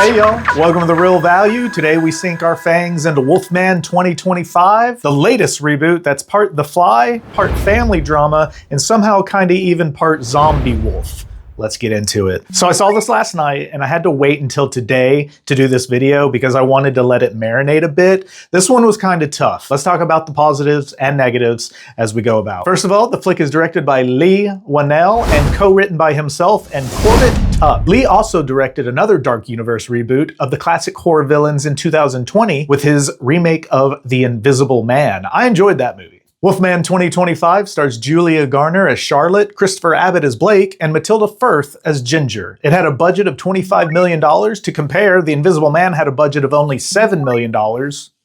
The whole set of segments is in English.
Hey y'all, welcome to The Real Value. Today we sink our fangs into Wolfman 2025, the latest reboot that's part The Fly, part family drama, and somehow kinda even part zombie wolf. Let's get into it. So I saw this last night and I had to wait until today to do this video because I wanted to let it marinate a bit. This one was kind of tough. Let's talk about the positives and negatives as we go about. First of all, the flick is directed by Lee Whannell and co-written by himself and Corbett Tuck. Lee also directed another Dark Universe reboot of the classic horror villains in 2020 with his remake of The Invisible Man. I enjoyed that movie. Wolfman 2025 stars Julia Garner as Charlotte, Christopher Abbott as Blake, and Matilda Firth as Ginger. It had a budget of $25 million. To compare, The Invisible Man had a budget of only $7 million.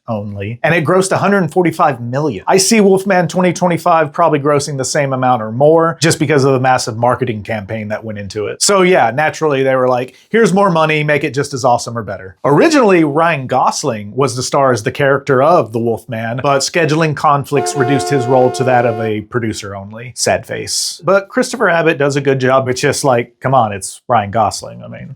And it grossed $145 million. I see Wolfman 2025 probably grossing the same amount or more just because of the massive marketing campaign that went into it. So yeah, naturally they were like, here's more money, make it just as awesome or better. Originally, Ryan Gosling was the star as the character of the Wolfman, but scheduling conflicts reduced his role to that of a producer only. Sad face. But Christopher Abbott does a good job. It's just like, come on, it's Ryan Gosling. I mean,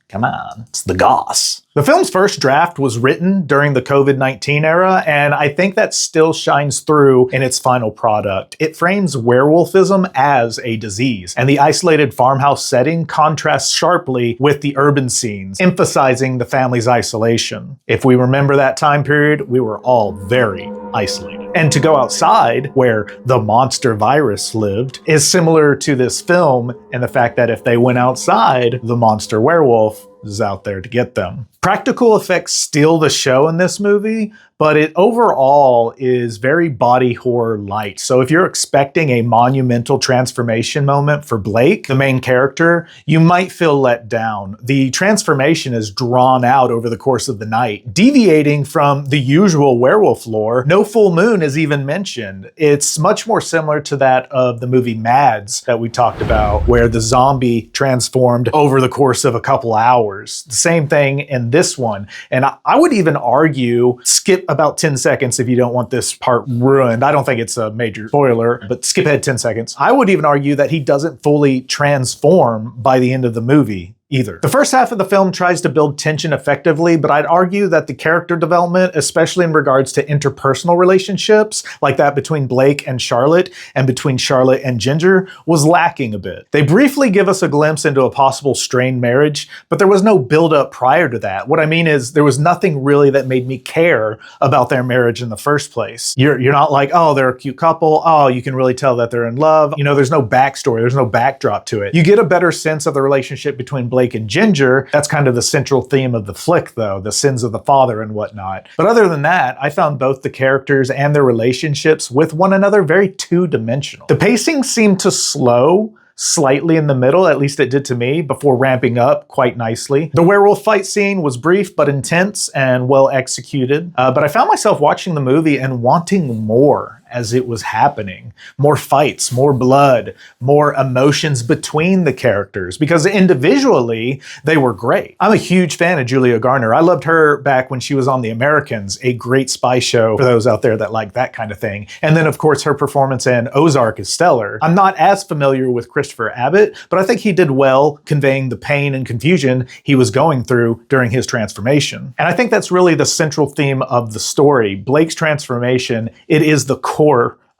come on, it's the Goss. The film's first draft was written during the COVID-19 era, and I think that still shines through in its final product. It frames werewolfism as a disease, and the isolated farmhouse setting contrasts sharply with the urban scenes, emphasizing the family's isolation. If we remember that time period, we were all very isolated. And to go outside, where the monster virus lived, is similar to this film and the fact that if they went outside, the monster werewolf is out there to get them. Practical effects steal the show in this movie, but it overall is very body horror light. So if you're expecting a monumental transformation moment for Blake, the main character, you might feel let down. The transformation is drawn out over the course of the night, deviating from the usual werewolf lore. No full moon is even mentioned. It's much more similar to that of the movie Mads that we talked about, where the zombie transformed over the course of a couple hours. The same thing in this one. And I would even argue, skip about 10 seconds if you don't want this part ruined. I don't think it's a major spoiler, but skip ahead 10 seconds. I would even argue that he doesn't fully transform by the end of the movie either. The first half of the film tries to build tension effectively, but I'd argue that the character development, especially in regards to interpersonal relationships, like that between Blake and Charlotte and between Charlotte and Ginger, was lacking a bit. They briefly give us a glimpse into a possible strained marriage, but there was no build-up prior to that. What I mean is there was nothing really that made me care about their marriage in the first place. You're not like, oh, they're a cute couple. Oh, you can really tell that they're in love. You know, there's no backstory. There's no backdrop to it. You get a better sense of the relationship between Blake and Ginger. That's kind of the central theme of the flick, though, the sins of the father and whatnot. But other than that, I found both the characters and their relationships with one another very two-dimensional. The pacing seemed to slow slightly in the middle, at least it did to me, before ramping up quite nicely. The werewolf fight scene was brief but intense and well executed, but I found myself watching the movie and wanting more as it was happening. More fights, more blood, more emotions between the characters, because individually, they were great. I'm a huge fan of Julia Garner. I loved her back when she was on The Americans, a great spy show for those out there that like that kind of thing. And then, of course, her performance in Ozark is stellar. I'm not as familiar with Christopher Abbott, but I think he did well conveying the pain and confusion he was going through during his transformation. And I think that's really the central theme of the story. Blake's transformation, it is the core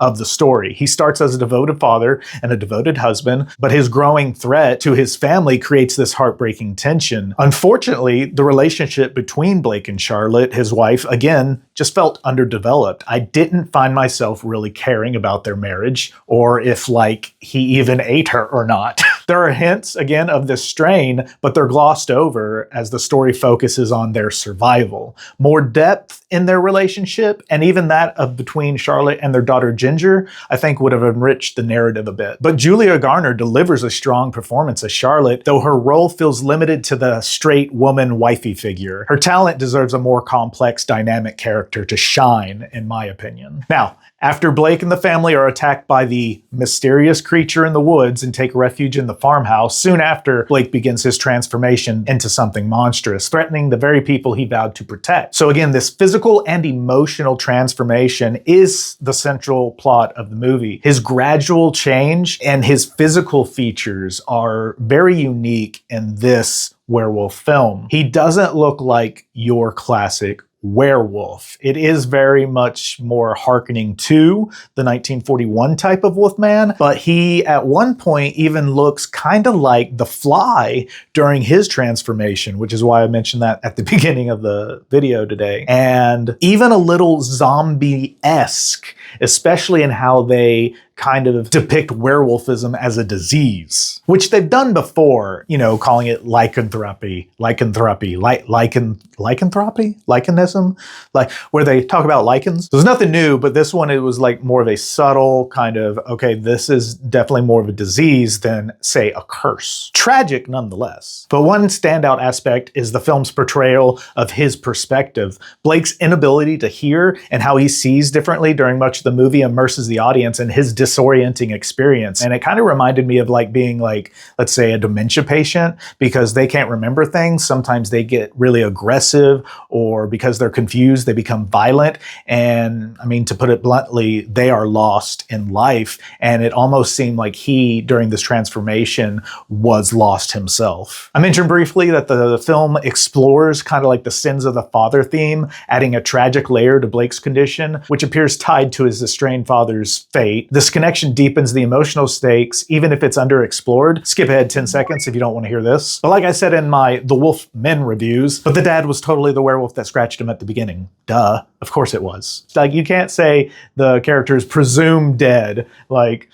of the story. He starts as a devoted father and a devoted husband, but his growing threat to his family creates this heartbreaking tension. Unfortunately, the relationship between Blake and Charlotte, his wife, again, just felt underdeveloped. I didn't find myself really caring about their marriage, or if, like, he even ate her or not. There are hints, again, of this strain, but they're glossed over as the story focuses on their survival. More depth in their relationship, and even that of between Charlotte and their daughter Ginger, I think would have enriched the narrative a bit. But Julia Garner delivers a strong performance as Charlotte, though her role feels limited to the straight woman wifey figure. Her talent deserves a more complex, dynamic character to shine, in my opinion. Now, after Blake and the family are attacked by the mysterious creature in the woods and take refuge in the farmhouse, soon after Blake begins his transformation into something monstrous, threatening the very people he vowed to protect. So again, this physical and emotional transformation is the central plot of the movie. His gradual change and his physical features are very unique in this werewolf film. He doesn't look like your classic werewolf. It is very much more hearkening to the 1941 type of Wolfman, but he at one point even looks kind of like the Fly during his transformation, which is why I mentioned that at the beginning of the video today. And even a little zombie-esque, especially in how they kind of depict werewolfism as a disease, which they've done before, you know, calling it lycanthropy, lichenism, like where they talk about lichens. There's nothing new, but this one, it was like more of a subtle kind of, okay, this is definitely more of a disease than, say, a curse. Tragic nonetheless. But one standout aspect is the film's portrayal of his perspective. Blake's inability to hear and how he sees differently during much of the movie immerses the audience in his disorienting experience. And it kind of reminded me of like being like, let's say, a dementia patient, because they can't remember things. Sometimes they get really aggressive, or because they're confused, they become violent. And I mean, to put it bluntly, they are lost in life. And it almost seemed like he, during this transformation, was lost himself. I mentioned briefly that the film explores kind of like the sins of the father theme, adding a tragic layer to Blake's condition, which appears tied to his estranged father's fate. This connection deepens the emotional stakes, even if it's underexplored. Skip ahead 10 seconds if you don't want to hear this. But like I said in my The Wolfmen reviews, but the dad was totally the werewolf that scratched him at the beginning. Duh. Of course it was. Like, you can't say the character is presumed dead. Like,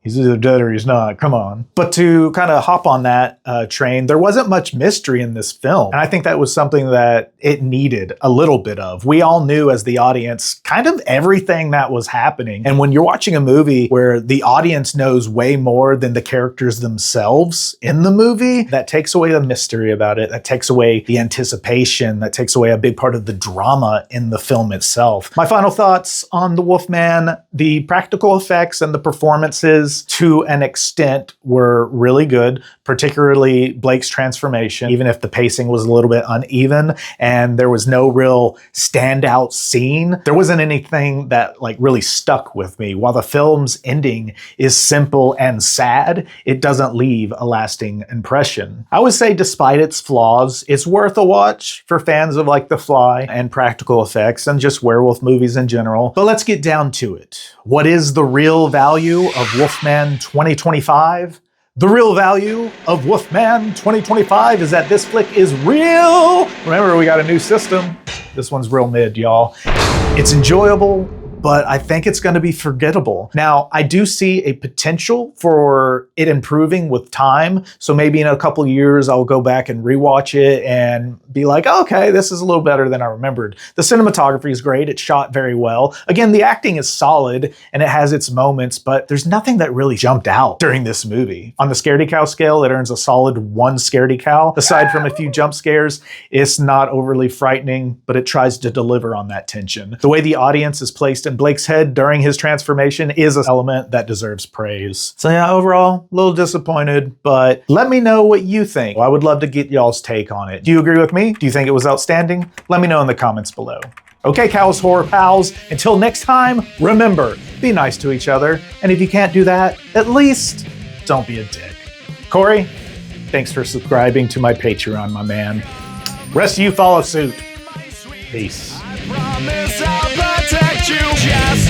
he's either dead or he's not. Come on. But to kind of hop on that train, there wasn't much mystery in this film. And I think that was something that it needed a little bit of. We all knew as the audience kind of everything that was happening. And when you're watching a movie where the audience knows way more than the characters themselves in the movie, that takes away the mystery about it. That takes away the anticipation. That takes away a big part of the drama in the film itself. My final thoughts on The Wolfman: the practical effects and the performances to an extent were really good, particularly Blake's transformation, even if the pacing was a little bit uneven and there was no real standout scene. There wasn't anything that like really stuck with me. While the film's ending is simple and sad, it doesn't leave a lasting impression. I would say despite its flaws, it's worth a watch for fans of like The Fly and practical effects and just werewolf movies in general. But let's get down to it. What is the real value of Wolfman 2025? The real value of Wolfman 2025 is that this flick is real. Remember, we got a new system. This one's real mid, y'all. It's enjoyable, but I think it's going to be forgettable. Now, I do see a potential for it improving with time. So maybe in a couple years, I'll go back and rewatch it and be like, okay, this is a little better than I remembered. The cinematography is great. It's shot very well. Again, the acting is solid and it has its moments, but there's nothing that really jumped out during this movie. On the Scaredy Cal scale, it earns a solid 1 Scaredy Cal. Aside from a few jump scares, it's not overly frightening, but it tries to deliver on that tension. The way the audience is placed in Blake's head during his transformation is an element that deserves praise. So yeah, overall, a little disappointed, but let me know what you think. I would love to get y'all's take on it. Do you agree with me? Do you think it was outstanding? Let me know in the comments below. Okay, Cal's Horror Pals, until next time, remember, be nice to each other, and if you can't do that, at least don't be a dick. Corey, thanks for subscribing to my Patreon, my man. Rest of you follow suit. Peace. Promise I'll protect you. Just